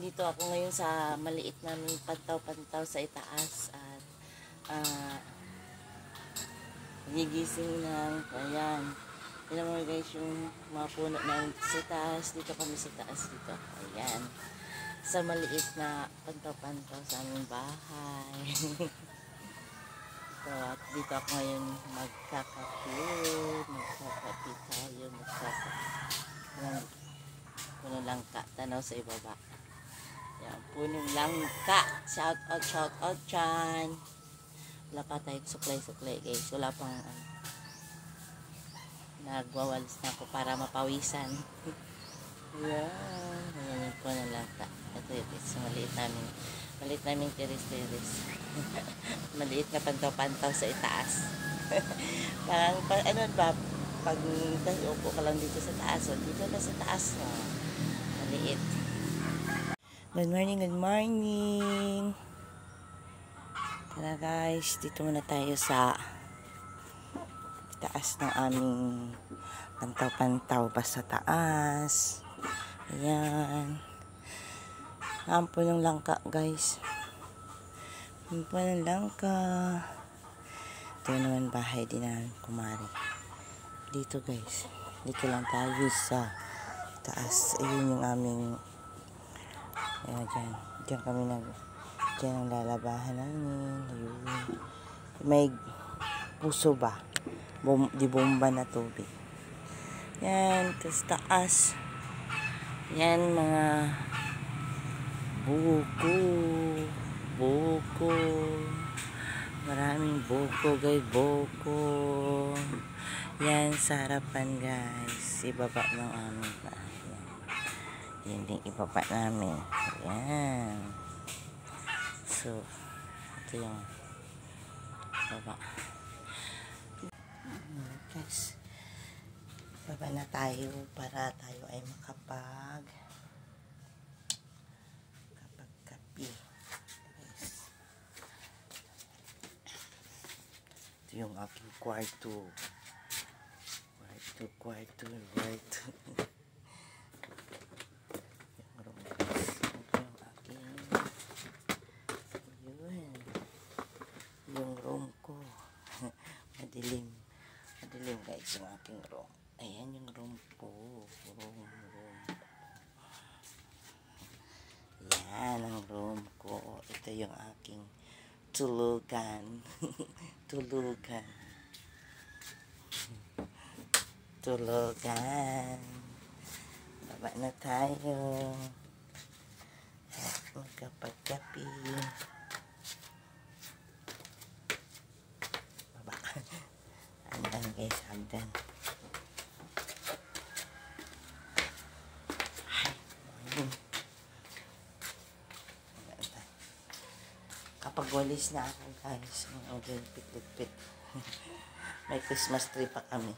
nandito ako ngayon sa maliit namin pantaw-pantaw sa itaas at gigising ng ayan. Tignan mo guys yung mga puno namin sa taas. Dito kami sa taas dito. Ayan. Sa maliit na pantaw-pantaw sa aming bahay. So, at dito ako ngayon magkakape tayo. Puno langka. Tanaw sa ibaba. Yan, punong langka. Shout out dyan. Wala pa tayo suklay guys. Wala pang nagwawalis na ako para mapawisan. Yan. Ayan yung punong langka. Ito yung maliit namin teres. Maliit na pantaw-pantaw sa itaas. Parang ano ba, pag upo ka lang dito sa taas, o dito na sa taas, maliit. Good morning. Tara guys, dito muna tayo sa taas ng aming pantaw-pantaw pa sa taas. Ayan. Ampo ng langka guys. Ampo ng langka. Ito naman bahay din namin kumari. Dito guys. Dito lang tayo sa taas. Ayun yung aming ayan dyan. Diyan kami diyan ang lalabahan namin. Ayun. May puso ba? Di bomba na tubig. Yan. Tapos taas. Yan mga buko. Maraming buko guys. Yan sa harapan guys. Ibaba ng aming bahay. Yan din ibaba namin. Yan. So, ito yung baba. Guys, baba na tayo para tayo ay makapagkape. Ito yung aking kwarto. Kwarto. Yung room ko. Madilim guys yung aking room. Ayan yung room ko. Yan ang room ko. Ito yung aking tulugan. Baba na tayo. Magkapagkapi. Baba. Hagdan guys, hagdan. Kapag walis na ako guys, pitlit. May Christmas tree pa kami.